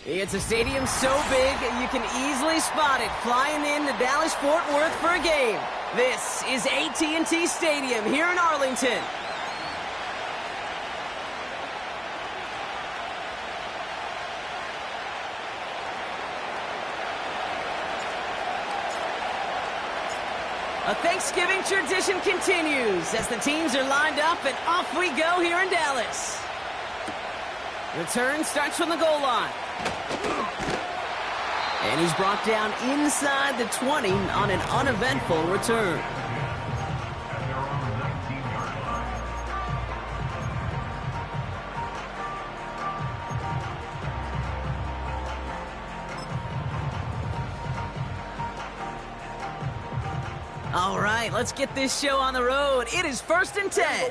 It's a stadium so big you can easily spot it flying into Dallas-Fort Worth for a game. This is AT&T Stadium here in Arlington. A Thanksgiving tradition continues as the teams are lined up and off we go here in Dallas. Return starts from the goal line. And he's brought down inside the 20 on an uneventful return. All right, let's get this show on the road. It is 1st and 10.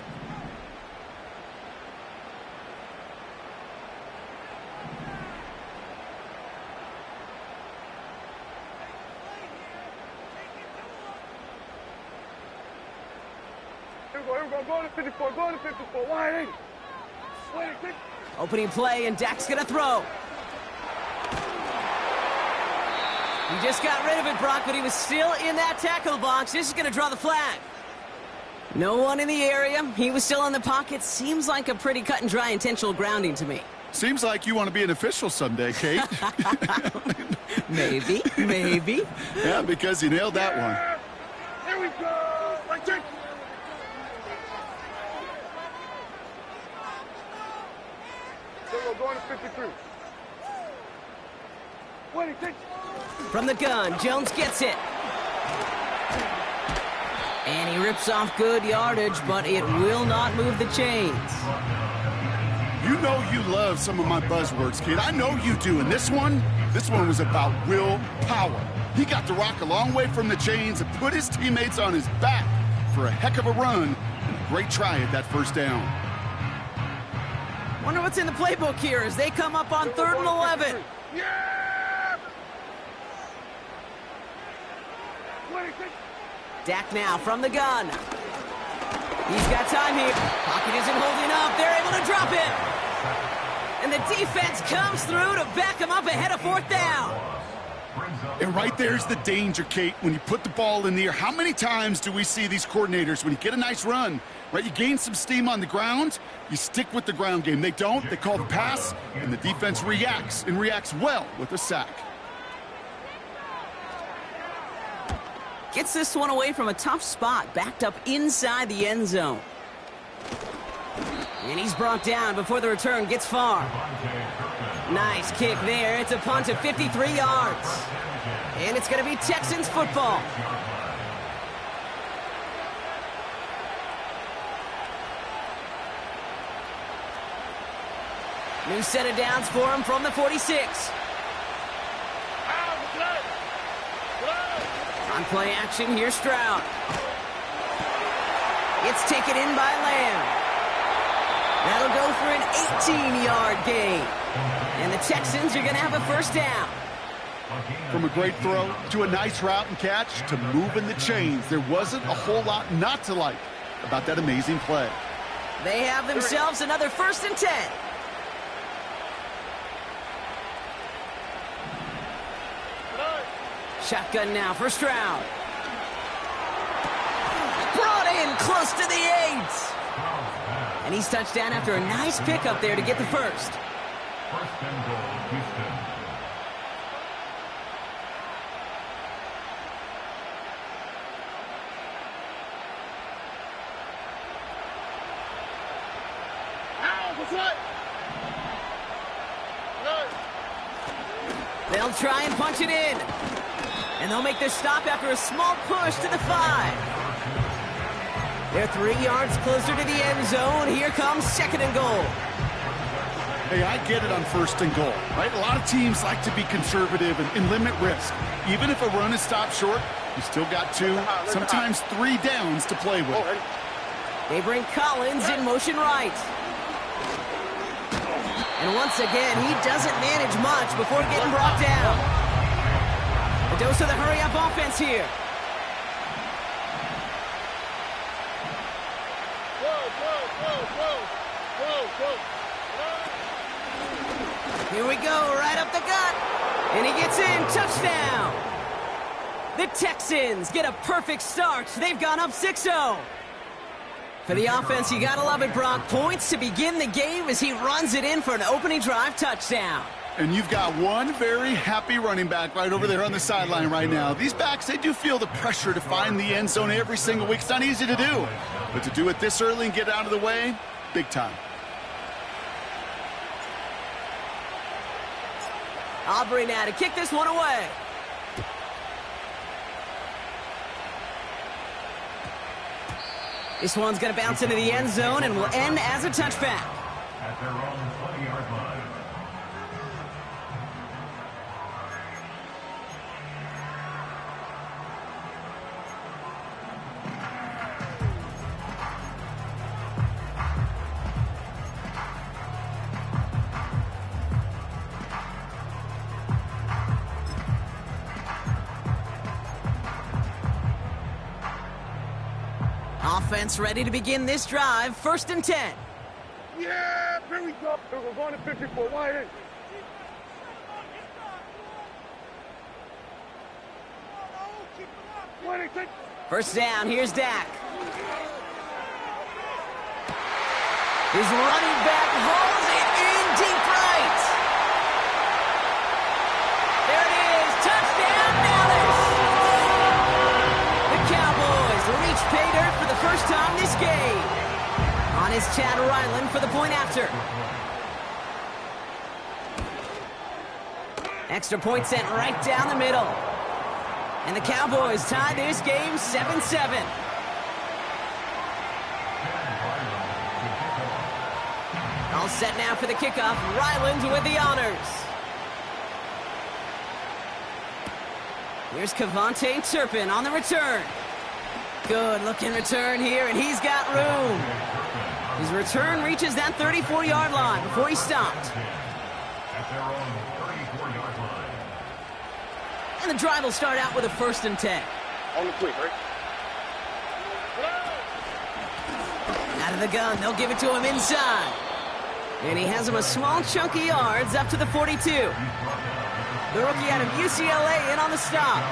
Here we go, go to 54, go to 54, wide 80. Opening play, and Dak's gonna throw. He just got rid of it, Brock, but he was still in that tackle box. This is gonna draw the flag. No one in the area. He was still in the pocket. Seems like a pretty cut and dry intentional grounding to me. Seems like you want to be an official someday, Kate. Maybe. Yeah, because you nailed that one. Here we go, like this. We're going to 53. 26. From the gun, Jones gets it. And he rips off good yardage, but it will not move the chains. You know you love some of my buzzwords, kid. I know you do. And this one was about will power. He got the rock a long way from the chains and put his teammates on his back for a heck of a run and a great try at that first down. Wonder what's in the playbook here as they come up on 3rd and 11. Yeah! 26. Dak now from the gun. He's got time here. Pocket isn't holding up. They're able to drop it. And the defense comes through to back him up ahead of 4th down. And right there's the danger, Kate. When you put the ball in the air, how many times do we see these coordinators, when you get a nice run, right, you gain some steam on the ground, you stick with the ground game. They don't. They call the pass, and the defense reacts, and reacts well with a sack. Gets this one away from a tough spot, backed up inside the end zone. And he's brought down before the return gets far. Nice kick there. It's a punt of 53 yards. And it's going to be Texans football. New set of downs for him from the 46. On play action, here's Stroud. It's taken in by Lamb. That'll go for an 18-yard gain. And the Texans are going to have a 1st down. From a great throw to a nice route and catch to moving the chains, there wasn't a whole lot not to like about that amazing play. They have themselves another 1st and 10. Shotgun now for Stroud. Brought in close to the 8. And he's touched down after a nice pickup there to get the 1st. 1st and goal, Houston. They'll try and punch it in. And they'll make their stop after a small push to the 5. They're 3 yards closer to the end zone. Here comes 2nd and goal. Hey, I get it on 1st and goal, right? A lot of teams like to be conservative and limit risk. Even if a run is stopped short, you still got 2, sometimes 3 downs to play with. They bring Collins in motion right. And once again, he doesn't manage much before getting brought down. A dose of the hurry-up offense here. Here we go, right up the gut. And he gets in, touchdown. The Texans get a perfect start. They've gone up 6-0. For the offense, you gotta love it, Brock. Points to begin the game as he runs it in for an opening drive touchdown. And you've got one very happy running back right over there on the sideline right now. These backs, they do feel the pressure to find the end zone every single week. It's not easy to do. But to do it this early and get out of the way, big time. Aubrey now to kick this one away. This one's going to bounce into the end zone and will end as a touchback. At their own 20-yard line. Offense ready to begin this drive. 1st and 10. Yeah, here we go. We're going to 54. Wide in. First down, here's Dak. His running back hauls it in deep right. There it is, touchdown Dallas. The Cowboys reach pay dirt for the first time this game. On is Chad Ryland for the point after. Extra point sent right down the middle. And the Cowboys tie this game 7-7. All set now for the kickoff. Ryland with the honors. Here's Kevontae Turpin on the return. Good looking return here, and he's got room. His return reaches that 34-yard line before he stopped. At their own 34-yard line. And the drive will start out with a 1st and 10. On the quick, right? Out of the gun, they'll give it to him inside. And he has him a small chunk of yards up to the 42. The rookie out of UCLA in on the stop.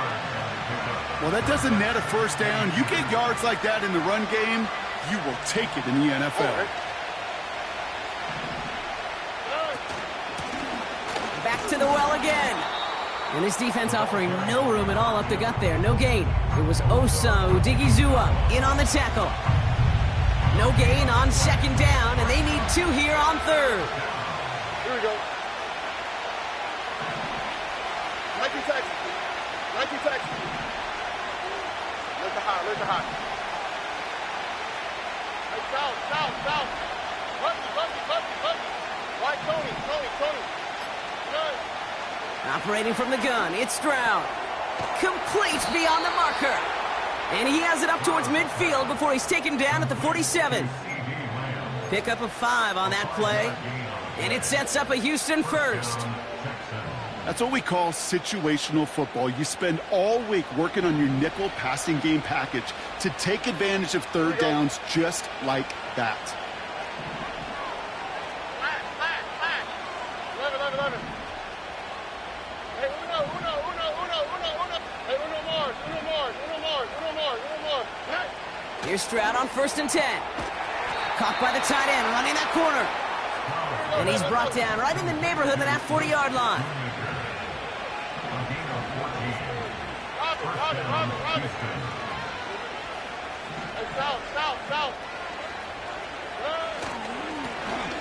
Well, that doesn't net a first down. You get yards like that in the run game, you will take it in the NFL. Back to the well again. And this defense offering no room at all up the gut there. No gain. It was Osa Odigizua in on the tackle. No gain on 2nd down, and they need 2 here on 3rd. Here we go. Nike taxi. Nike taxi. Let the high, let the high. Hey, south. Bucky. White Tony. Good. Operating from the gun, it's Stroud. Complete beyond the marker. And he has it up towards midfield before he's taken down at the 47. Pick up a 5 on that play. And it sets up a Houston first. That's what we call situational football. You spend all week working on your nickel passing game package to take advantage of 3rd downs just like that. Flat. 11. Hey, uno. Hey, uno more. Hey. Here's Stroud on 1st and 10. Caught by the tight end, running that corner. And he's brought down right in the neighborhood of that 40-yard line. Robin. Hey, south.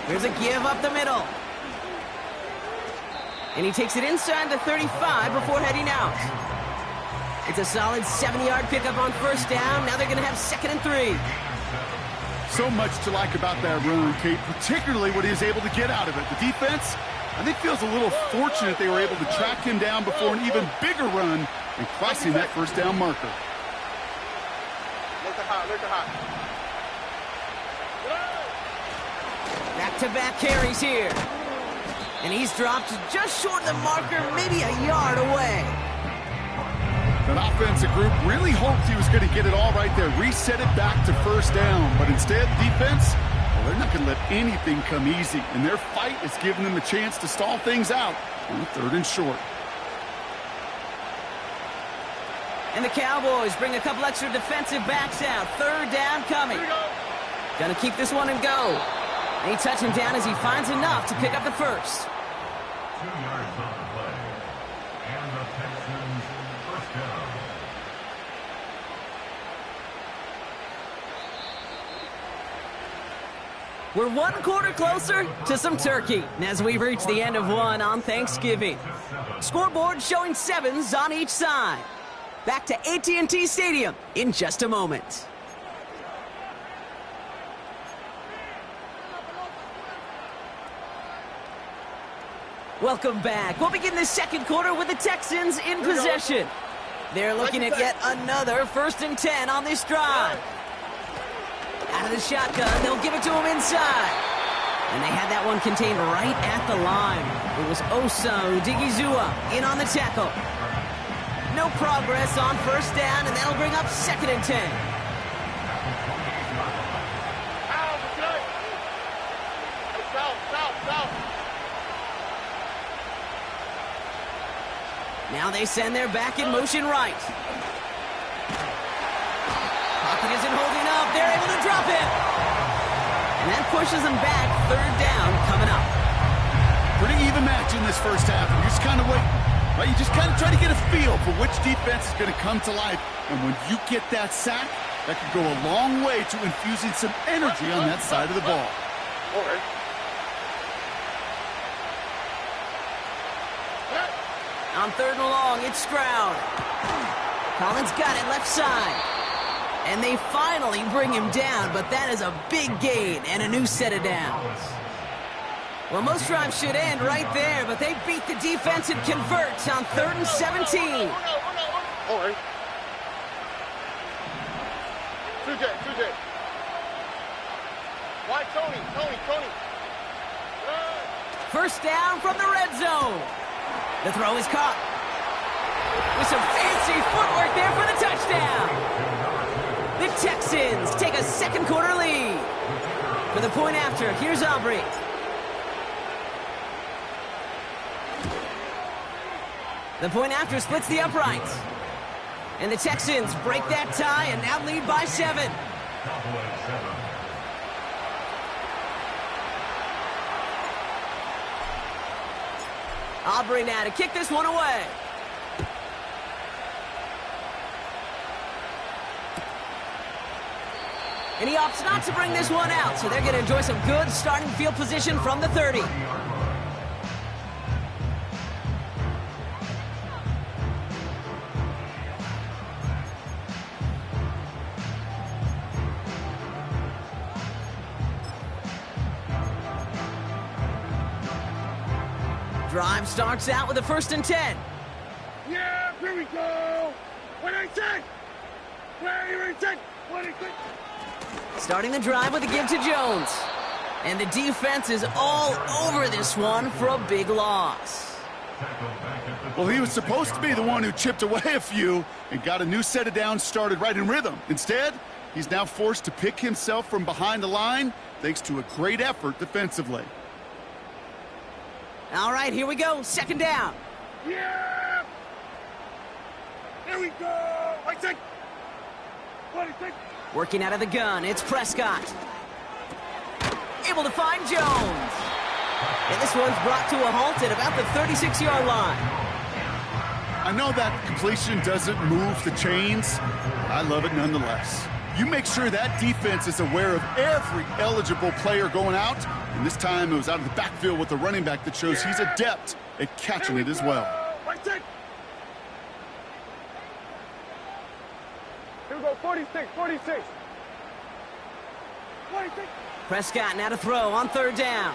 Here's a give up the middle. And he takes it inside the 35 before heading out. It's a solid 70-yard pickup on 1st down. Now they're going to have 2nd and 3. So much to like about that run, Kate, particularly what he was able to get out of it. The defense, I think, feels a little fortunate they were able to track him down before an even bigger run and crossing that 1st down marker. Let the high. Back-to-back carries here. And he's dropped just short of the marker, maybe a yard away. That offensive group really hoped he was going to get it all right there, reset it back to 1st down. But instead, defense, Well, they're not going to let anything come easy, and their fight is giving them a chance to stall things out on 3rd and short. And the Cowboys bring a couple extra defensive backs out. 3rd down coming. Gonna keep this one and go. They touch him down as he finds enough to pick up the first. 2 yards on the play. And the Texans first down. We're 1 quarter closer to some turkey as we reach the end of one on Thanksgiving. Scoreboard showing 7s on each side. Back to AT&T Stadium in just a moment. Welcome back. We'll begin the 2nd quarter with the Texans in possession. They're looking at yet another 1st and 10 on this drive. Out of the shotgun, they'll give it to him inside. And they had that one contained right at the line. It was Osa Odighizuwa in on the tackle. No progress on 1st down, and that'll bring up 2nd and 10. Now they send their back in motion right. Pocket isn't holding up. They're able to drop it. And that pushes them back. 3rd down coming up. Pretty even match in this first half. You're just kind of waiting. Right? You just kind of try to get a feel for which defense is going to come to life. And when you get that sack, that could go a long way to infusing some energy on that side of the ball. All right. On 3rd and long, it's Stroud. Collins got it left side. And they finally bring him down, but that is a big gain and a new set of downs. Well, most drives should end right there, but they beat the defense and convert on 3rd and 17. All right. 2J. Why Tony? 1st down from the red zone. The throw is caught. With some fancy footwork there for the touchdown. The Texans take a 2nd quarter lead. For the point after, here's Aubrey. The point after splits the uprights. And the Texans break that tie and now lead by 7. Cowboys 7. Aubrey now to kick this one away. And he opts not to bring this one out, so they're going to enjoy some good starting field position from the 30. Drive starts out with a 1st and 10. Yeah, here we go. What I said. Where you said. What I said. Starting the drive with a give to Jones. And the defense is all over this one for a big loss. Well, he was supposed to be the one who chipped away a few and got a new set of downs started right in rhythm. Instead, he's now forced to pick himself from behind the line thanks to a great effort defensively. All right, here we go. 2nd down. Yeah. Here we go. I said. What I said. Working out of the gun, it's Prescott. Able to find Jones. And this one's brought to a halt at about the 36-yard line. I know that completion doesn't move the chains, but I love it nonetheless. You make sure that defense is aware of every eligible player going out, and this time it was out of the backfield with a running back that shows he's adept at catching it as well. Here we go, 46. Prescott now to throw on 3rd down.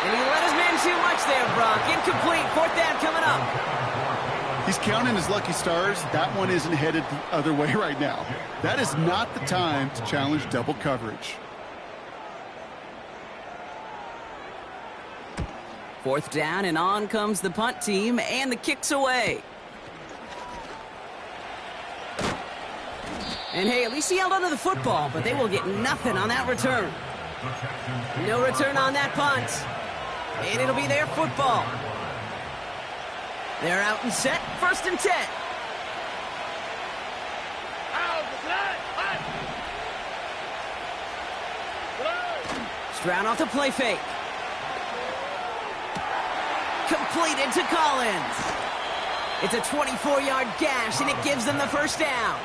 And he let his man too much there, Brock. Incomplete. 4th down coming up. He's counting his lucky stars. That one isn't headed the other way right now. That is not the time to challenge double coverage. 4th down, and on comes the punt team, and the kick's away. And hey, at least he held onto the football, but they will get nothing on that return. No return on that punt. And it'll be their football. They're out and set, 1st and 10. Stroud off the play fake. Completed to Collins. It's a 24-yard gash, and it gives them the first down.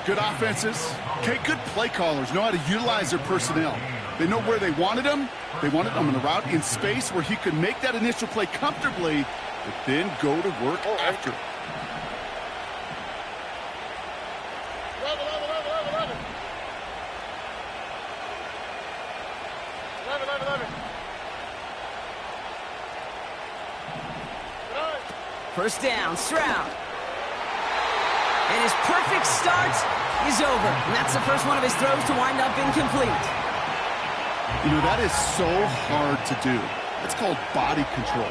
Good offenses. Okay, good play callers know how to utilize their personnel. They know where they wanted them. They wanted them on a route in space where he could make that initial play comfortably, but then go to work after. First down, Stroud. And his perfect start is over. And that's the first one of his throws to wind up incomplete. You know, that is so hard to do. It's called body control.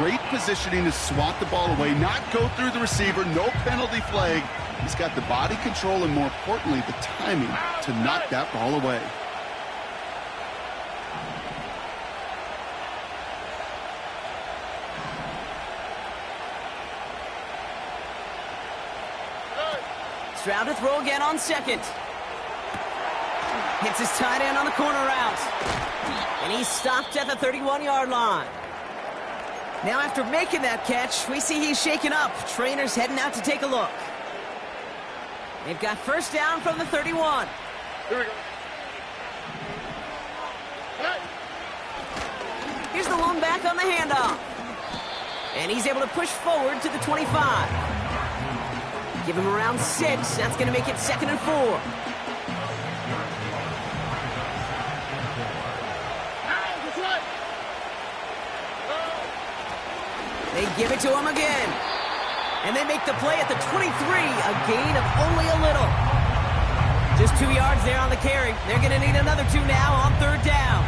Great positioning to swat the ball away, not go through the receiver, no penalty flag. He's got the body control and, more importantly, the timing to knock that ball away. Stroud to throw again on 2nd. Hits his tight end on the corner route. And he's stopped at the 31-yard line. Now after making that catch, we see he's shaken up. Trainers heading out to take a look. They've got first down from the 31. Here we go. Here's the lone back on the handoff. And he's able to push forward to the 25. Give him around 6. That's going to make it 2nd and 4. They give it to him again. And they make the play at the 23. A gain of only a little. Just 2 yards there on the carry. They're going to need another 2 now on 3rd down.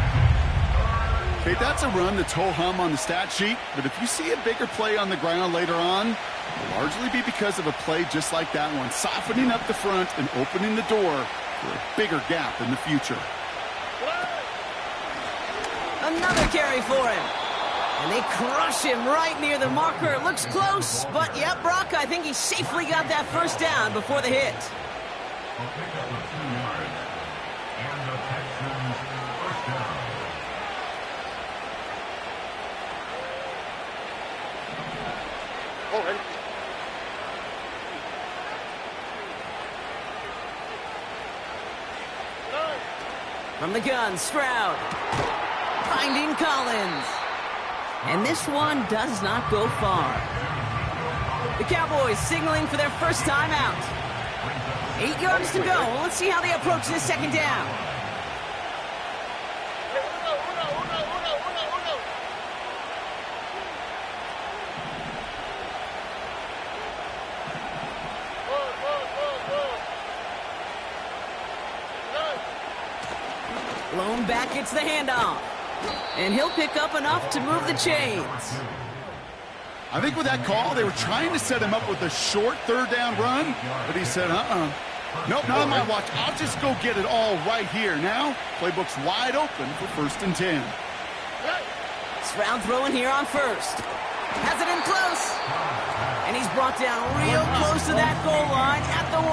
Okay, that's a run that's ho-hum on the stat sheet, but if you see a bigger play on the ground later on, it'll largely be because of a play just like that one, softening up the front and opening the door for a bigger gap in the future. Another carry for him. And they crush him right near the marker. It looks close, but yep, Brock, I think he safely got that first down before the hit. I'll pick up the 2 yards. And the Texans first down. Oh, ready? From the gun, Stroud. Finding Collins. And this one does not go far. The Cowboys signaling for their first time out. 8 yards to go. Well, let's see how they approach this 2nd down. Lone back gets the handoff. And he'll pick up enough to move the chains. I think with that call, they were trying to set him up with a short 3rd down run, but he said, nope, not on my watch. I'll just go get it all right here. Now, playbook's wide open for 1st and 10. Stroud throwing here on 1st. Has it in close. And he's brought down real close to that goal line at the 1.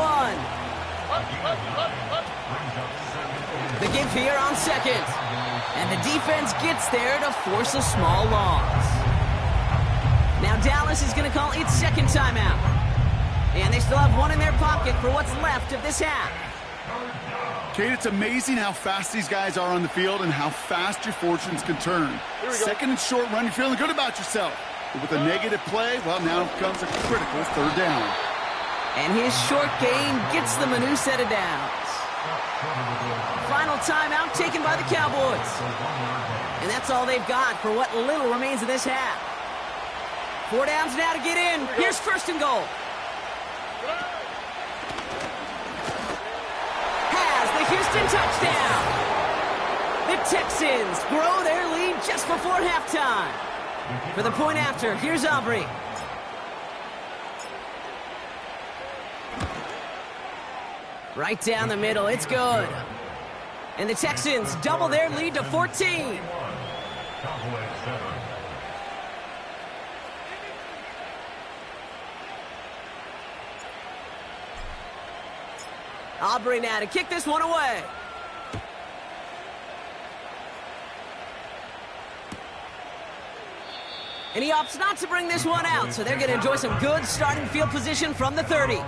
The give here on 2nd. And the defense gets there to force a small loss. Now Dallas is going to call its 2nd timeout. And they still have 1 in their pocket for what's left of this half. Kate, it's amazing how fast these guys are on the field and how fast your fortunes can turn. 2nd and short run, you're feeling good about yourself. But with a negative play, well, now comes a critical 3rd down. And his short gain gets them a new set of downs. Final timeout taken by the Cowboys. And that's all they've got for what little remains of this half. 4 downs now to get in. Here's 1st and goal. Has the Houston touchdown. The Texans grow their lead just before halftime. For the point after, here's Aubrey. Right down the middle. It's good. And the Texans double their lead to 14. Cowboys 7. Aubrey now to kick this one away. And he opts not to bring this one out, so they're going to enjoy some good starting field position from the 30.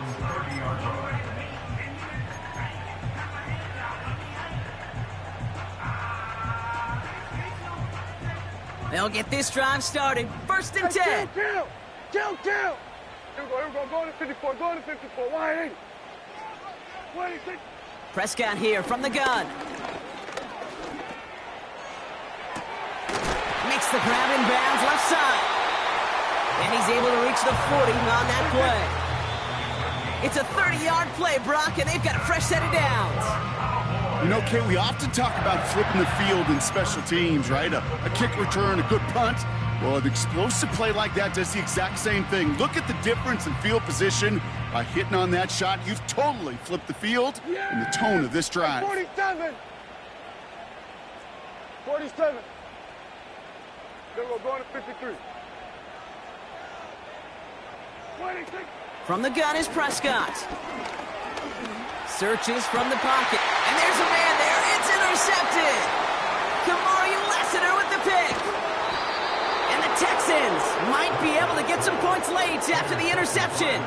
They'll get this drive started. First and 10. Kill! Here we go. Go to 54. Go to 54. 180. 186. Prescott here from the gun. Makes the grab in bounds left side. And he's able to reach the 40 on that play. It's a 30-yard play, Brock, and they've got a fresh set of downs. You know, Kate, we often talk about flipping the field in special teams, right? A kick return, a good punt. Well, an explosive play like that does the exact same thing. Look at the difference in field position. By hitting on that shot, you've totally flipped the field and the tone of this drive. 47. 47. Then we'll go to 53. 26. From the gun is Prescott. Searches from the pocket. And there's a man there. It's intercepted. Kamari Lassiter with the pick. And the Texans might be able to get some points late after the interception.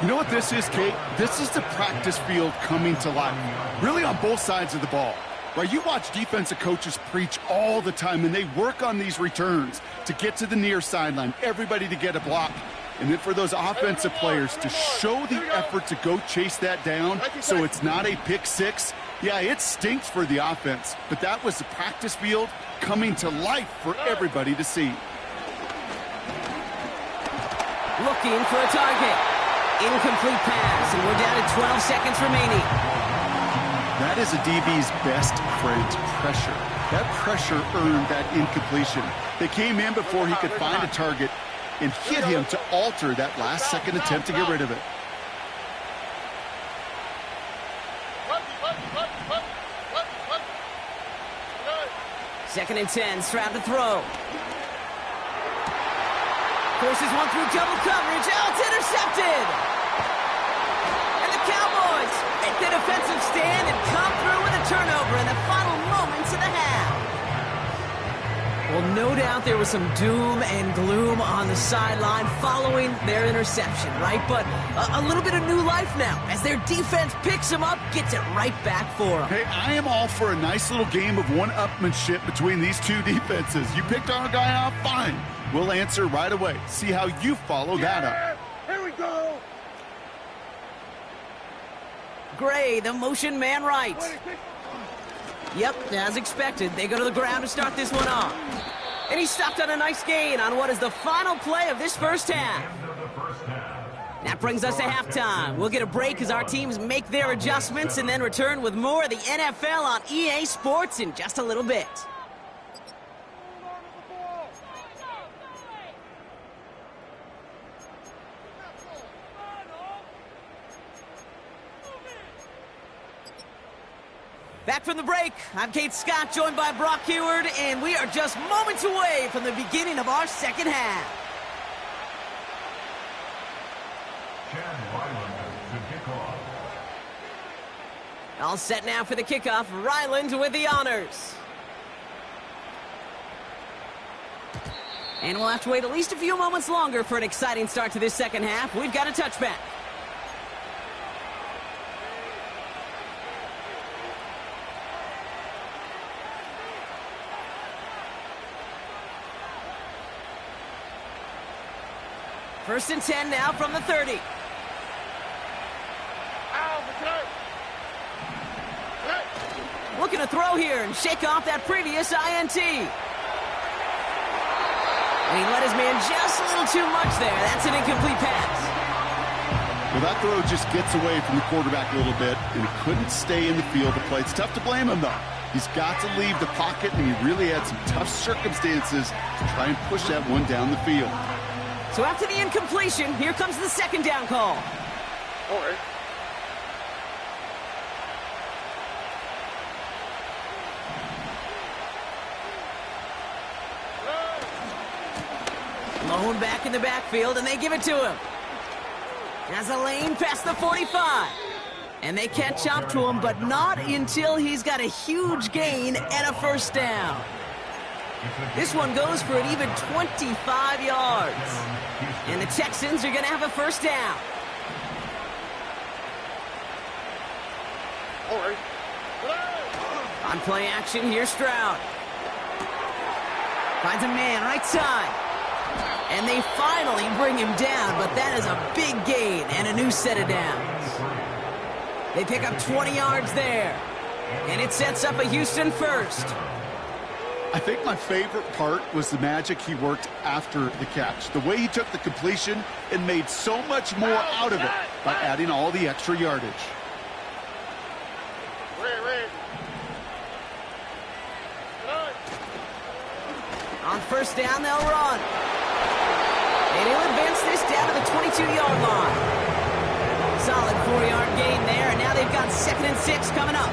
You know what this is, Kate? This is the practice field coming to life. Really on both sides of the ball. Right, you watch defensive coaches preach all the time, and they work on these returns to get to the near sideline, everybody to get a block. And then for those offensive players to show the effort to go chase that down so it's not a pick six. Yeah, it stinks for the offense, but that was the practice field coming to life for everybody to see. Looking for a target. Incomplete pass, and we're down to 12 seconds remaining. That is a DB's best friend, pressure. That pressure earned that incompletion. They came in before he could find a target and hit him to alter that last-second attempt to get rid of it. Second and 10, Stroud to throw. Forces one through double coverage. Oh, it's intercepted! And the Cowboys make the defensive stand and come through with a turnover in the final moments of the half. Well, no doubt there was some doom and gloom on the sideline following their interception, right? But a little bit of new life now as their defense picks them up, gets it right back for them. Hey, I am all for a nice little game of one-upmanship between these two defenses. You picked our guy off, fine. We'll answer right away. See how you follow that up. Here we go. Gray, the motion man right. 26. Yep, as expected, they go to the ground to start this one off. And he stopped on a nice gain on what is the final play of this first half. That brings us to halftime. We'll get a break as our teams make their adjustments and then return with more of the NFL on EA Sports in just a little bit. Back from the break, I'm Kate Scott, joined by Brock Huard, and we are just moments away from the beginning of our second half. Chad Ryland to kick off. All set now for the kickoff. Ryland with the honors. And we'll have to wait at least a few moments longer for an exciting start to this second half. We've got a touchback. First and 10 now from the 30. Looking to throw here and shake off that previous INT. And he let his man just a little too much there. That's an incomplete pass. Well, that throw just gets away from the quarterback a little bit, and he couldn't stay in the field to play. It's tough to blame him, though. He's got to leave the pocket, and he really had some tough circumstances to try and push that one down the field. So after the incompletion, here comes the second down call. All right. Lone back in the backfield, and they give it to him. Has a lane past the 45. And they catch up to him, but not until he's got a huge gain and a first down. This one goes for an even 25 yards. And the Texans are going to have a first down. On play action, here's Stroud. Finds a man right side. And they finally bring him down, but that is a big gain and a new set of downs. They pick up 20 yards there. And it sets up a Houston first. I think my favorite part was the magic he worked after the catch. The way he took the completion and made so much more out of it by adding all the extra yardage. On first down, they'll run. And he'll advance this down to the 22-yard line. Solid 4-yard gain there, and now they've got 2nd and 6 coming up.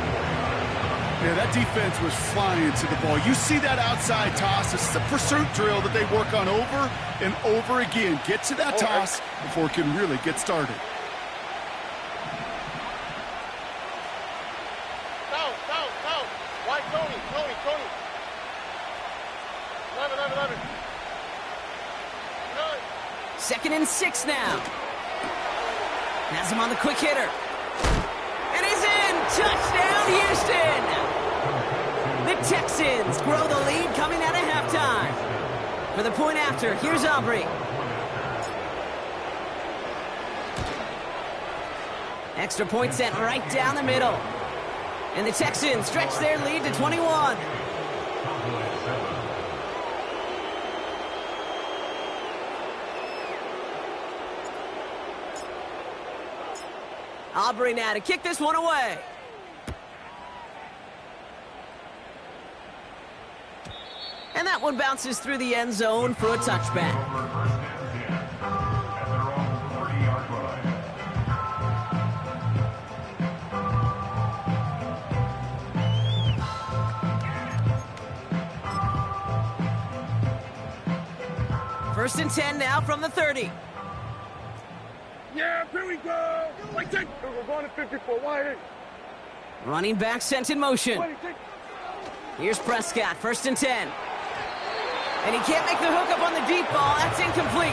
Yeah, that defense was flying to the ball. You see that outside toss. This is a pursuit drill that they work on over and over again. Get to that toss before it can really get started. Down. White, Tony. 11. 2nd and 6 now. Has him on the quick hitter. And he's in! Touchdown, Houston! The Texans grow the lead coming out of halftime. For the point after, here's Aubrey. Extra point sent right down the middle. And the Texans stretch their lead to 21. Aubrey now to kick this one away. And that one bounces through the end zone for a touchback. First and 10 now from the 30. Yeah, here we go. We're going to 54. Wide. Running back sent in motion. Here's Prescott, 1st and 10. And he can't make the hook up on the deep ball. That's incomplete.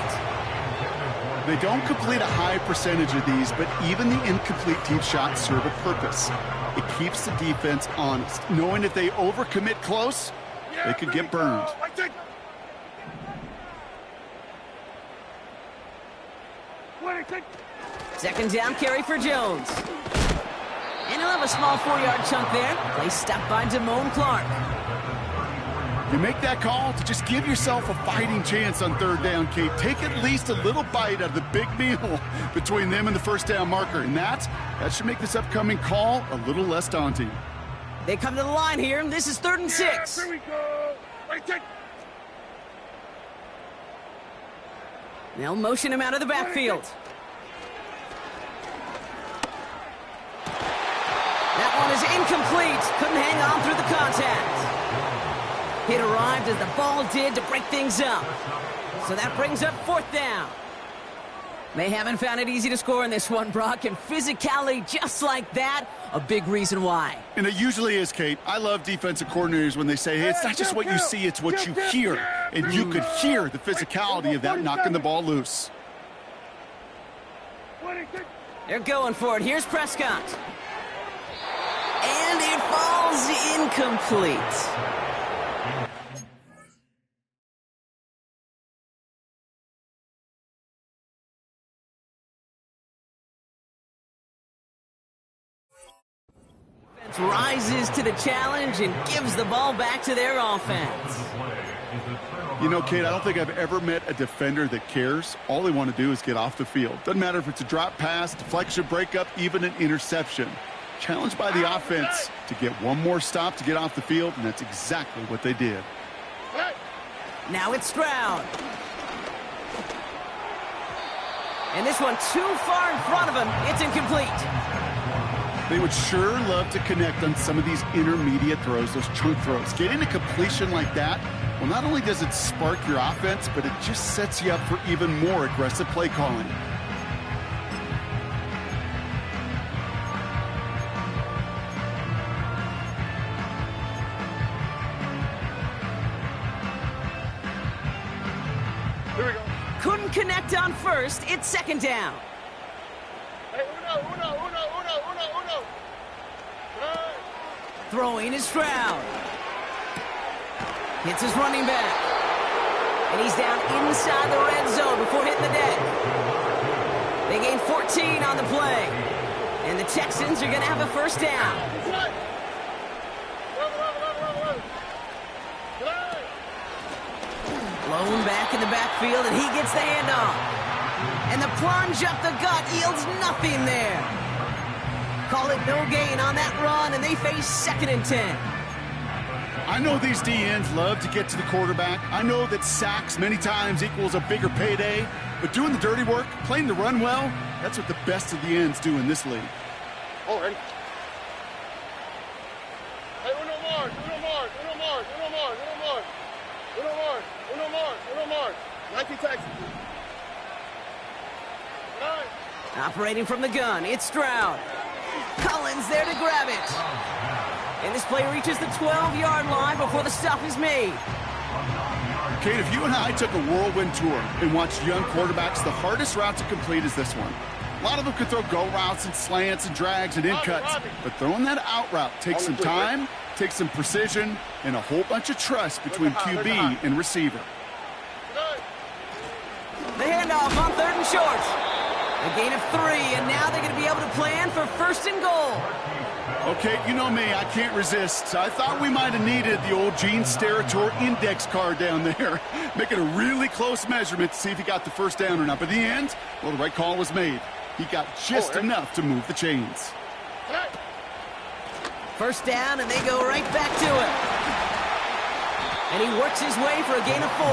They don't complete a high percentage of these, but even the incomplete deep shots serve a purpose. It keeps the defense honest, knowing if they overcommit close, they could get burned. 2nd down carry for Jones. And he'll have a small 4-yard chunk there. Play stopped by Damone Clark. You make that call to just give yourself a fighting chance on 3rd down, Kate. Take at least a little bite out of the big meal between them and the first down marker. And that should make this upcoming call a little less daunting. They come to the line here. This is 3rd and 6. Here we go. They'll motion him out of the backfield. That one is incomplete. Couldn't hang on through the contact. It arrived as the ball did to break things up. So that brings up 4th down. They haven't found it easy to score in this one, Brock, and physicality just like that, a big reason why. And it usually is, Kate. I love defensive coordinators when they say, hey, it's not just what you see, it's what you hear. And you could hear the physicality of that knocking the ball loose. They're going for it. Here's Prescott. And it falls incomplete. Rises to the challenge and gives the ball back to their offense. You know, Kate, I don't think I've ever met a defender that cares. All they want to do is get off the field. Doesn't matter if it's a drop pass, deflection, breakup, even an interception. Challenged by the offense to get one more stop to get off the field, and that's exactly what they did. Now it's Stroud. And this one too far in front of him. It's incomplete. They would sure love to connect on some of these intermediate throws, those chunk throws. Getting a completion like that Well, not only does it spark your offense, but it just sets you up for even more aggressive play calling. Here we go. Couldn't connect on first. It's second down. Hey, uno. Hey. Throwing is Stroud. Hits his running back. And he's down inside the red zone before hitting the deck. They gain 14 on the play. And the Texans are going to have a first down. Run. Hey. Blown back in the backfield, and he gets the handoff. And the plunge up the gut yields nothing there. Call it no gain on that run, and they face 2nd and 10. I know these DNs love to get to the quarterback. I know that sacks many times equals a bigger payday, but doing the dirty work, playing the run well, that's what the best of the ends do in this league. Oh, ready? Hey, uno more. 19 Texans. Nine. Operating from the gun, it's Stroud. Collins there to grab it. And this play reaches the 12-yard line before the stop is made. Kate, if you and I took a whirlwind tour and watched young quarterbacks, the hardest route to complete is this one. A lot of them could throw go routes and slants and drags and in cuts, but throwing that out route takes some time, takes some precision, and a whole bunch of trust between QB and receiver. The handoff on 3rd and short. A gain of 3, and now they're going to be able to plan for 1st and goal. Okay, you know me, I can't resist. I thought we might have needed the old Gene Steratore index card down there, making a really close measurement to see if he got the first down or not. But in the end, well, the right call was made. He got just enough to move the chains. First down, and they go right back to it. And he works his way for a gain of 4.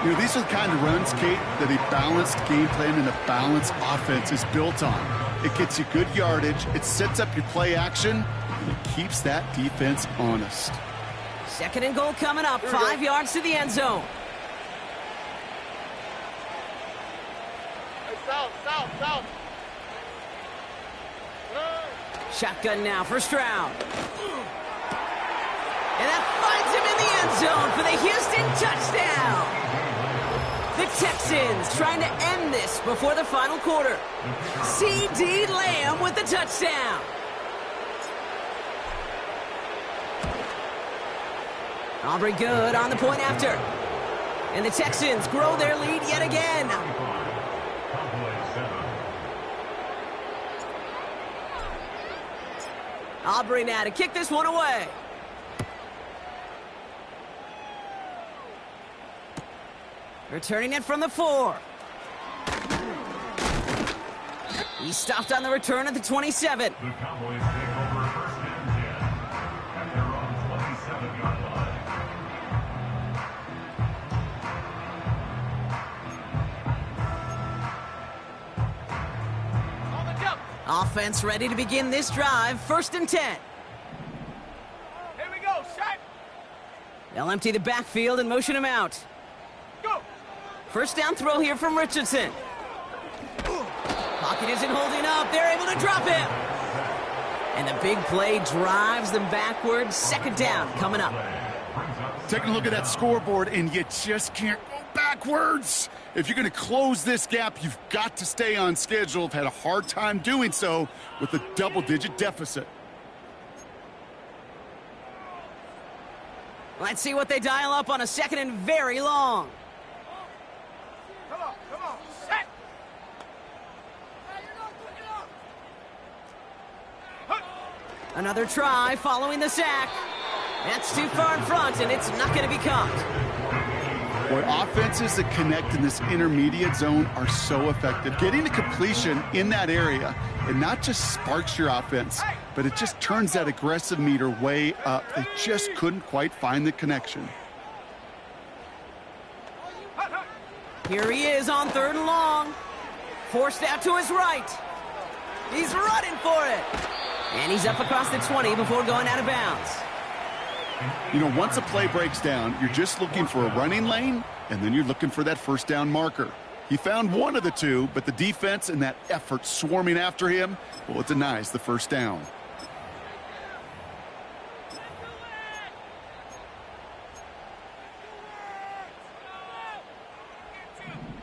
You know, these are the kind of runs, Kate, that a balanced game plan and a balanced offense is built on. It gets you good yardage, it sets up your play action, and it keeps that defense honest. 2nd and goal coming up, 5 yards to the end zone. Hey, south. Shotgun now for Stroud. And that finds him in the end zone for the Houston touchdown. The Texans trying to end this before the final quarter. C.D. Lamb with the touchdown. Aubrey Good on the point after. And the Texans grow their lead yet again. Aubrey now to kick this one away. Returning it from the 4. He stopped on the return at the 27. The Cowboys take over 1st and 10 at their own 27-yard line. On the jump. Offense ready to begin this drive. 1st and 10. Here we go. Set. They'll empty the backfield and motion him out. Go. First down throw here from Richardson. Pocket isn't holding up. They're able to drop him. And the big play drives them backwards. 2nd down coming up. Taking a look at that scoreboard, and you just can't go backwards. If you're going to close this gap, you've got to stay on schedule. I've had a hard time doing so with a double-digit deficit. Let's see what they dial up on a 2nd and very long. Come on. Set. Another try following the sack. That's too far in front, and it's not going to be caught. Boy, offenses that connect in this intermediate zone are so effective. Getting to completion in that area, it not just sparks your offense, but it just turns that aggressive meter way up. They just couldn't quite find the connection. Here he is on 3rd and long. Forced out to his right. He's running for it. And he's up across the 20 before going out of bounds. You know, once a play breaks down, you're just looking for a running lane, and then you're looking for that first down marker. He found one of the two, but the defense and that effort swarming after him, well, it denies the first down.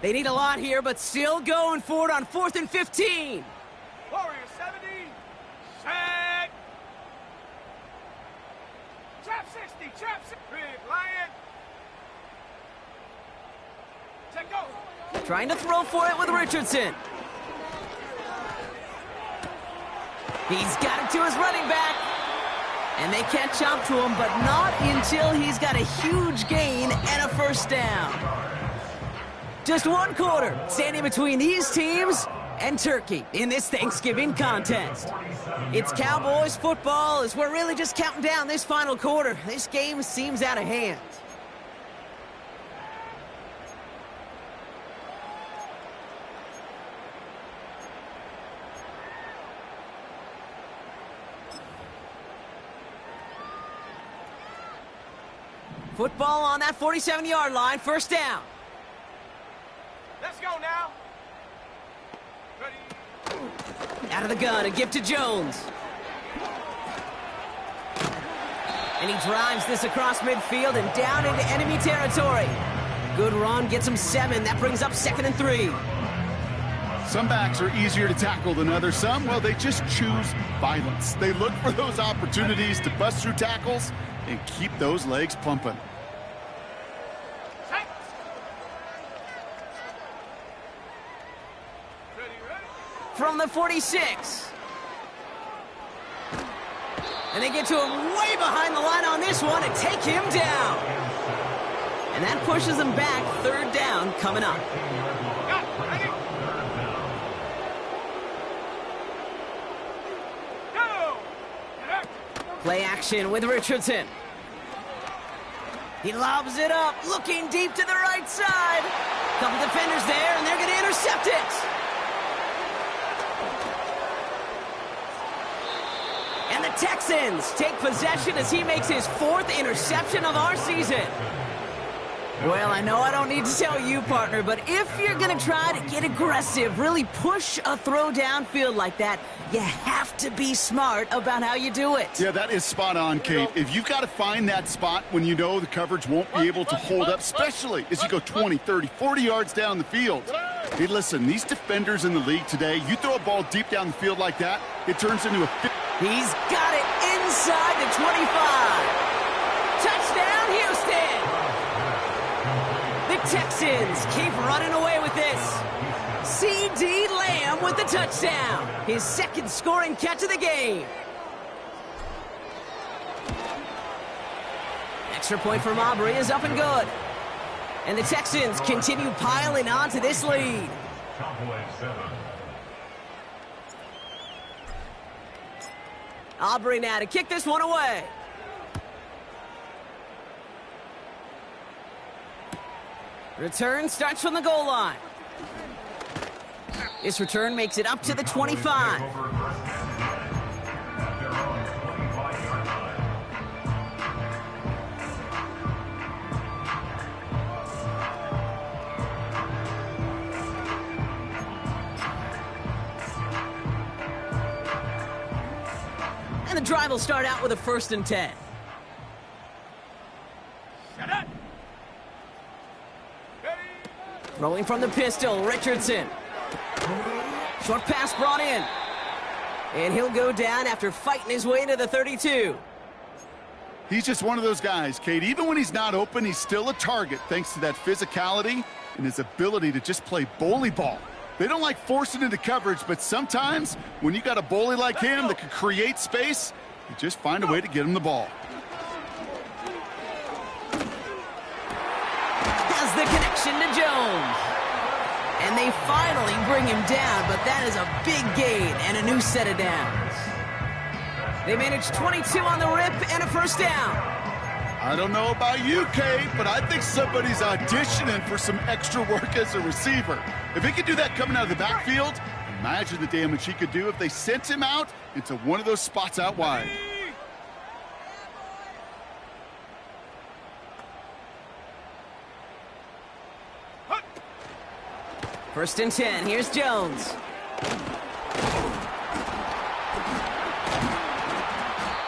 They need a lot here, but still going for it on 4th and 15. Warrior 70. Set. Trap 60. Trap 60. Big Lion. Check go. Trying to throw for it with Richardson. He's got it to his running back. And they catch up to him, but not until he's got a huge gain and a first down. Just one quarter standing between these teams and Turkey in this Thanksgiving contest. It's Cowboys football as we're really just counting down this final quarter. This game seems out of hand. Football on that 47-yard line, first down. Let's go now. Ready. Out of the gun, a give to Jones. And he drives this across midfield and down into enemy territory. Good run, gets him 7. That brings up 2nd and 3. Some backs are easier to tackle than others. Some, well, they just choose violence. They look for those opportunities to bust through tackles and keep those legs pumping. From the 46. And they get to him way behind the line on this one and take him down. And that pushes them back. 3rd down coming up. Play action with Richardson. He lobs it up, looking deep to the right side. Couple defenders there, and they're going to intercept it. And the Texans take possession as he makes his 4th interception of our season. Well, I know I don't need to tell you, partner, but if you're going to try to get aggressive, really push a throw downfield like that, you have to be smart about how you do it. Yeah, that is spot on, Kate. If you've got to find that spot when you know the coverage won't be able to hold up, especially as you go 20, 30, 40 yards down the field. Hey, listen, these defenders in the league today, you throw a ball deep down the field like that, it turns into a... He's got it inside the 25. Touchdown, Houston! The Texans keep running away with this. C.D. Lamb with the touchdown. His 2nd scoring catch of the game. Extra point from Aubrey is up and good. And the Texans continue piling on to this lead. Aubrey now to kick this one away. Return starts from the goal line. This return makes it up to the 25. And the drive will start out with a 1st and 10. Rolling from the pistol, Richardson. Short pass brought in. And he'll go down after fighting his way to the 32. He's just one of those guys, Kate. Even when he's not open, he's still a target thanks to that physicality and his ability to just play bully ball. They don't like forcing into coverage, but sometimes when you got a bully like him that can create space, you just find a way to get him the ball. Has the connection to Jones. And they finally bring him down, but that is a big gain and a new set of downs. They managed 22 on the rip and a first down. I don't know about you, Kate, but I think somebody's auditioning for some extra work as a receiver. If he could do that coming out of the backfield, imagine the damage he could do if they sent him out into one of those spots out wide. First and 10. Here's Jones.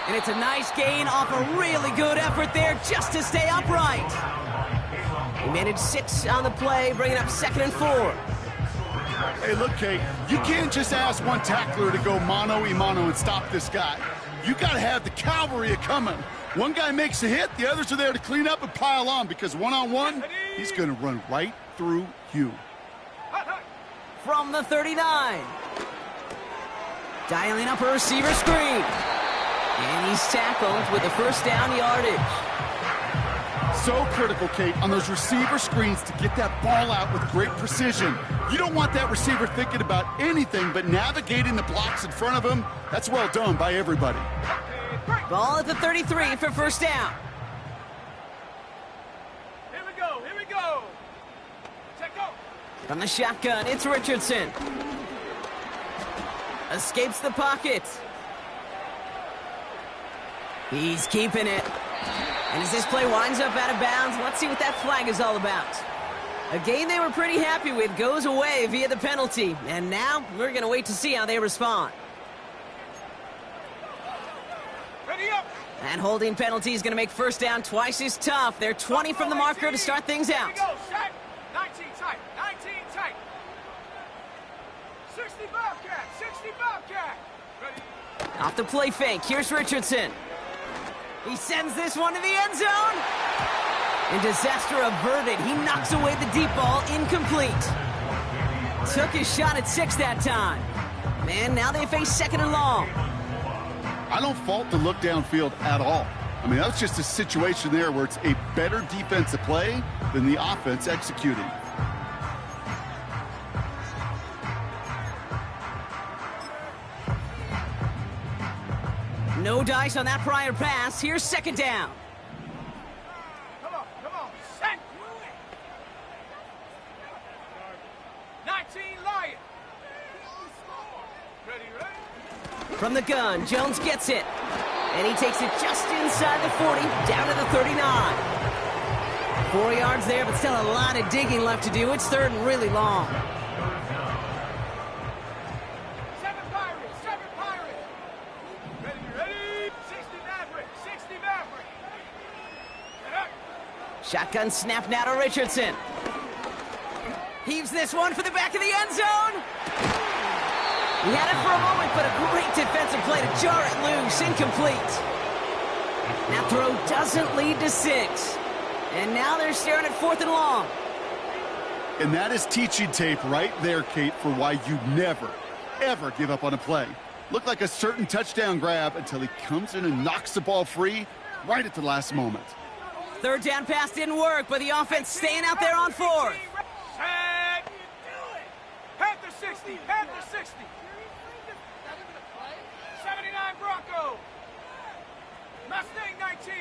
And it's a nice gain off a really good effort there just to stay upright. He managed 6 on the play, bringing up 2nd and 4. Hey, look, Kate, you can't just ask one tackler to go mano-a-mano and stop this guy. You got to have the cavalry coming. One guy makes a hit, the others are there to clean up and pile on, because one-on-one, he's going to run right through you. From the 39. Dialing up a receiver screen. And he's tackled with the first down yardage. So critical, Kate, on those receiver screens to get that ball out with great precision. You don't want that receiver thinking about anything but navigating the blocks in front of him. That's well done by everybody. Ball at the 33 for first down. Here we go, here we go. Check go. From the shotgun, it's Richardson. Escapes the pocket. He's keeping it. And as this play winds up out of bounds, let's see what that flag is all about. A game they were pretty happy with goes away via the penalty. And now we're going to wait to see how they respond. Ready up. And holding penalty is going to make first down twice as tough. They're 20 from the marker to start things out. Here we go, set. 19 tight, 19 tight. 60 Bobcat, 60 Bobcat. Ready. Off the play fake, here's Richardson. He sends this one to the end zone. And disaster averted. He knocks away the deep ball, incomplete. Took his shot at 6 that time. Man, now they face 2nd and long. I don't fault the look downfield at all. I mean, that's just a situation there where it's a better defensive play than the offense executing. No dice on that prior pass. Here's 2nd down. Come on, set. 19 Lion. Ready. From the gun, Jones gets it. And he takes it just inside the 40, down to the 39. 4 yards there, but still a lot of digging left to do. It's 3rd and really long. 7 Pirates. Ready. 60 Maverick, 60 Maverick. Get up. Shotgun snap now to Richardson. Heaves this one for the back of the end zone. He had it for a moment, but a great defensive play to jar it loose. Incomplete. That throw doesn't lead to 6. And now they're staring at 4th and long. And that is teaching tape right there, Kate, for why you never, ever give up on a play. Looked like a certain touchdown grab until he comes in and knocks the ball free right at the last moment. 3rd down pass didn't work, but the offense staying out there on 4th. Set. Panther 60, Panther 60. 79 Bronco. Mustang 19.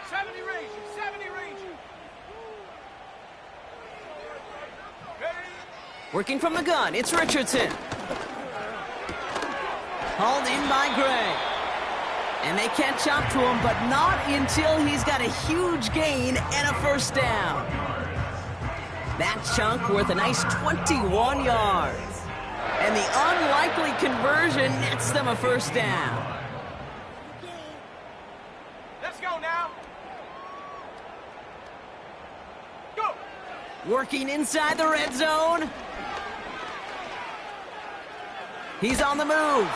70 Ranger, 70 Ranger. Ready? Working from the gun, it's Richardson. Hauled in by Gray. And they catch up to him, but not until he's got a huge gain and a first down. That chunk worth a nice 21 yards. And the unlikely conversion nets them a first down. Let's go now. Go. Working inside the red zone. He's on the move.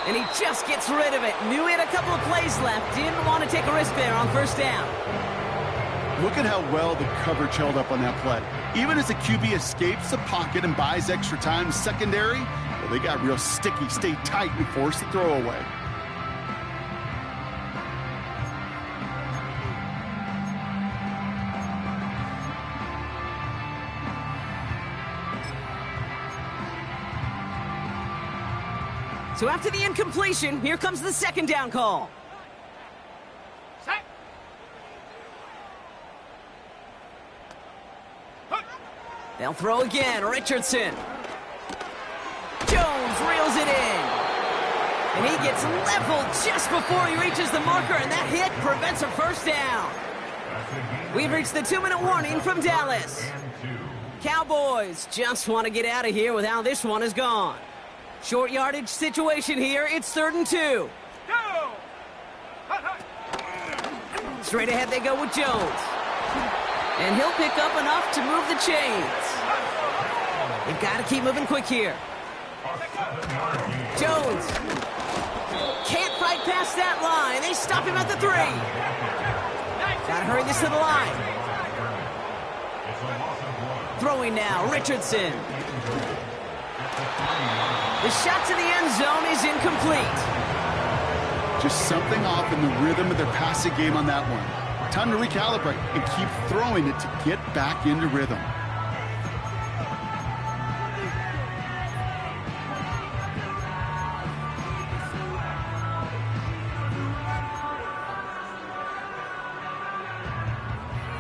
And he just gets rid of it. Knew he had a couple of plays left. Didn't want to take a risk there on first down. Look at how well the coverage held up on that play. Even as the QB escapes the pocket and buys extra time secondary, well, they got real sticky, stayed tight, and forced the throw away. So after the incompletion, here comes the 2nd down call. Set. They'll throw again, Richardson. Jones reels it in. And he gets leveled just before he reaches the marker, and that hit prevents a first down. We've reached the 2-minute warning from Dallas. Cowboys just want to get out of here with how this one is gone. Short yardage situation here. It's 3rd and 2. Straight ahead they go with Jones. And he'll pick up enough to move the chains. They've got to keep moving quick here. Jones can't fight past that line. They stop him at the 3. Got to hurry this to the line. Throwing now, Richardson. The shot to the end zone is incomplete. Just something off in the rhythm of their passing game on that one. Time to recalibrate and keep throwing it to get back into rhythm.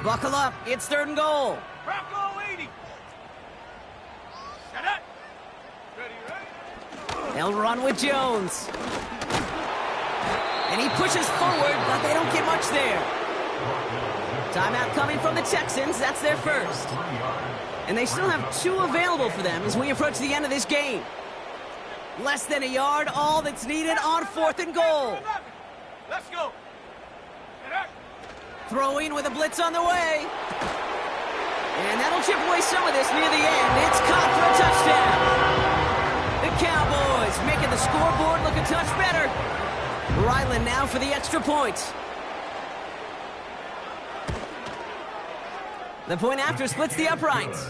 Buckle up, it's 3rd and goal. Bronco 80. Set up. Ready. They'll run with Jones. And he pushes forward, but they don't get much there. Timeout coming from the Texans. That's their first. And they still have 2 available for them as we approach the end of this game. Less than a yard, all that's needed on 4th and goal. Let's go. Throwing with a blitz on the way. And that'll chip away some of this near the end. It's caught for a touchdown. The Cowboys making the scoreboard look a touch better. Ryland now for the extra point. The point after splits the uprights.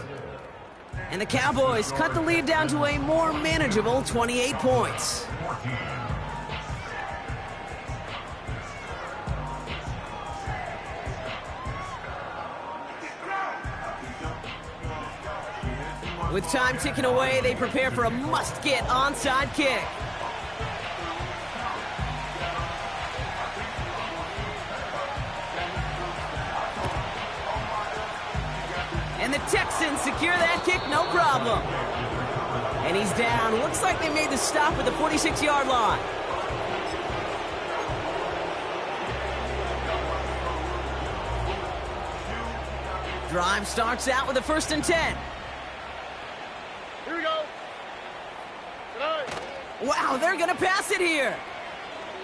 And the Cowboys cut the lead down to a more manageable 28 points. With time ticking away, they prepare for a must-get onside kick. And the Texans secure that kick, no problem. And he's down. Looks like they made the stop at the 46-yard line. Drive starts out with a 1st and 10. Here we go. Wow, they're going to pass it here.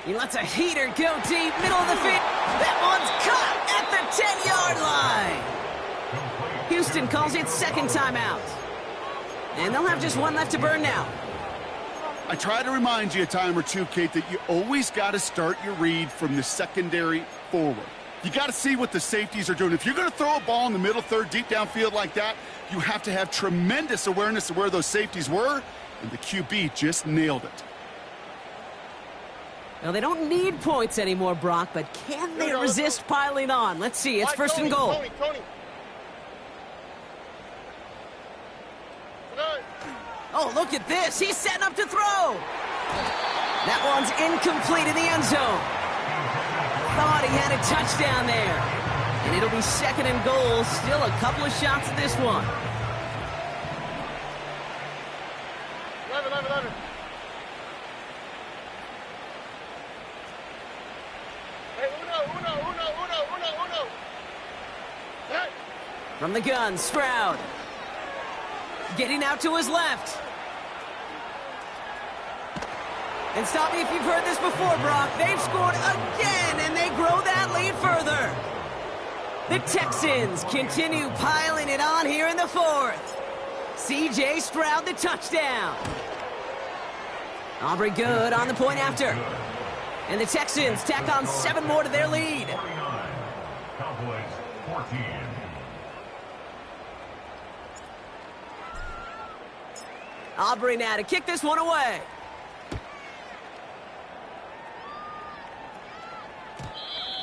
He lets a heater go deep, middle of the field. That one's caught at the 10-yard line. Houston calls it 2nd timeout. And they'll have just 1 left to burn now. I try to remind you a time or two, Kate, that you always got to start your read from the secondary forward. You got to see what the safeties are doing. If you're going to throw a ball in the middle third, deep downfield like that, you have to have tremendous awareness of where those safeties were, and the QB just nailed it. Now, they don't need points anymore, Brock, but can they resist piling on? Let's see. It's 1st and goal. Tony. Oh, look at this. He's setting up to throw. That one's incomplete in the end zone. Thought he had a touchdown there. And it'll be 2nd and goal. Still a couple of shots at this one. 11. Hey, uno. Hey. From the gun, Stroud. Getting out to his left. And stop me if you've heard this before, Brock. They've scored again, and they grow that lead further. The Texans continue piling it on here in the 4th. C.J. Stroud, the touchdown. Aubrey good on the point after. And the Texans tack on 7 more to their lead. 49. Cowboys 14. Aubrey now to kick this one away.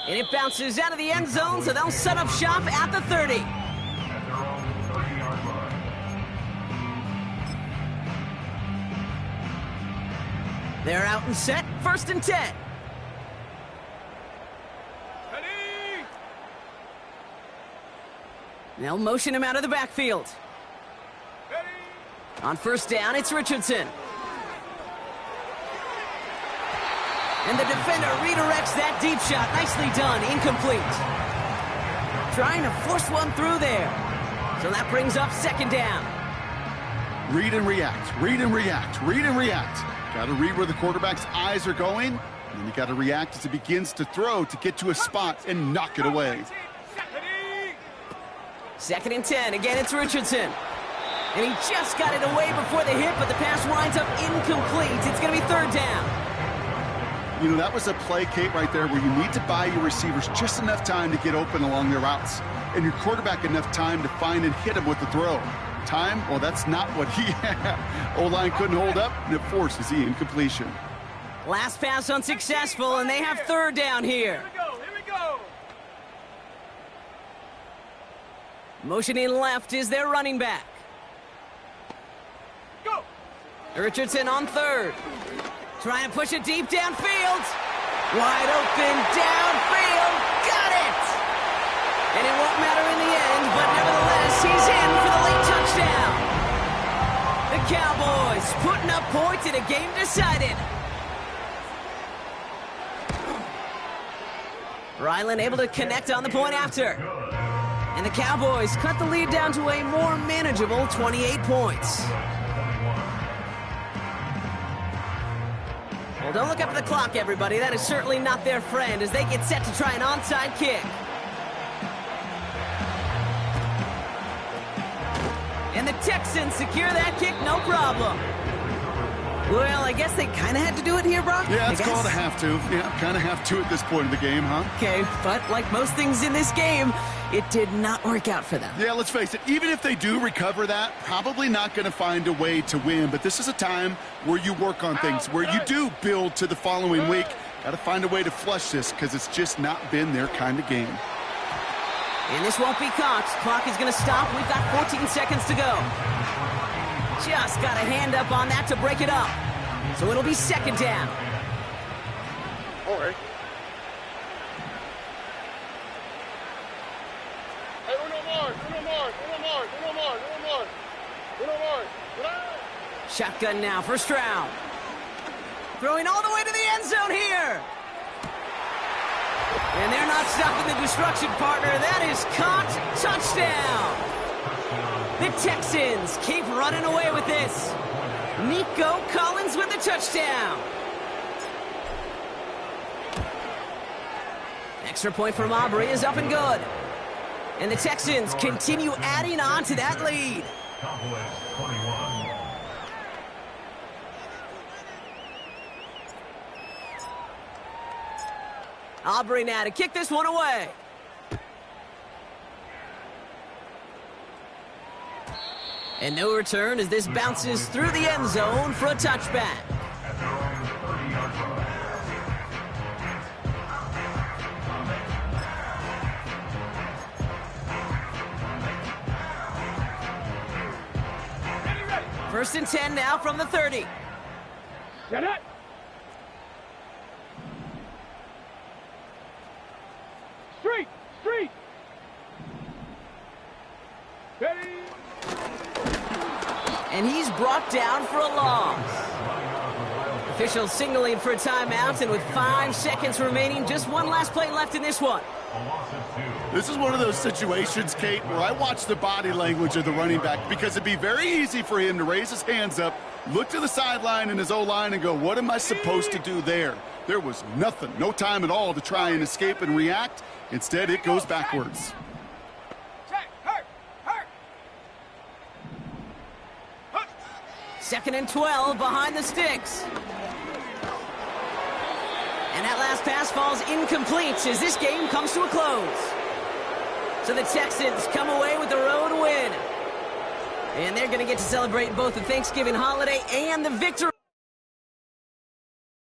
And it bounces out of the end zone, so they'll set up shop at the 30. At their own 30-yard line. They're out and set, 1st and 10. Ready. They'll motion him out of the backfield. Ready. On 1st down, it's Richardson. And the defender redirects that deep shot. Nicely done. Incomplete. Trying to force one through there. So that brings up second down. Read and react, read and react, read and react. Got to read where the quarterback's eyes are going, and then you got to react as he begins to throw to get to a spot and knock it away. Second and 10. Again, it's Richardson. And he just got it away before the hit, but the pass winds up incomplete. It's going to be third down. You know, that was a play, Kate, right there where you need to buy your receivers just enough time to get open along their routes, and your quarterback enough time to find and hit him with the throw. Time? Well, that's not what he had. O-line couldn't hold up, and it forces the incompletion. Last pass unsuccessful, and they have third down here. Here we go. Motioning left is their running back. Go. Richardson on third. Trying to push it deep downfield. Wide open downfield. Got it! And it won't matter in the end, but nevertheless, he's in for the late touchdown. The Cowboys putting up points in a game decided. Ryland able to connect on the point after. And the Cowboys cut the lead down to a more manageable 28 points. Well, don't look up at the clock, everybody. That is certainly not their friend as they get set to try an onside kick. And the Texans secure that kick, no problem. Well, I guess they kind of had to do it here, Brock. Yeah, it's called a have to. Yeah, kind of have to at this point of the game, huh? Okay, but like most things in this game, it did not work out for them. Yeah, let's face it, even if they do recover that, probably not going to find a way to win. But this is a time where you work on things, where you do build to the following week. Got to find a way to flush this because it's just not been their kind of game. And this won't be caught. Clock is going to stop. We've got 14 seconds to go. Just got a hand up on that to break it up. So it'll be second down. All right. Hey, Uno more. Shotgun now, first round. Throwing all the way to the end zone here. And they're not stopping the destruction, partner. That is caught. Touchdown. The Texans keep running away with this. Nico Collins with the touchdown. Extra point from Aubrey is up and good. And the Texans continue adding on to that lead. Cowboys 21. Aubrey now to kick this one away. And no return as this bounces through the end zone for a touchback. At their own 30-yard line. First and 10 now from the 30. Get it. Street. Ready. And he's brought down for a loss. Officials signaling for a timeout, and with 5 seconds remaining, just one last play left in this one. A loss of 2. This is one of those situations, Kate, where I watch the body language of the running back because it'd be very easy for him to raise his hands up, look to the sideline in his O-line and go, what am I supposed to do there? There was nothing, no time at all to try and escape and react. Instead, it goes backwards. Second and 12 behind the sticks. And that last pass falls incomplete as this game comes to a close. So the Texans come away with the road win. And they're going to get to celebrate both the Thanksgiving holiday and the victory.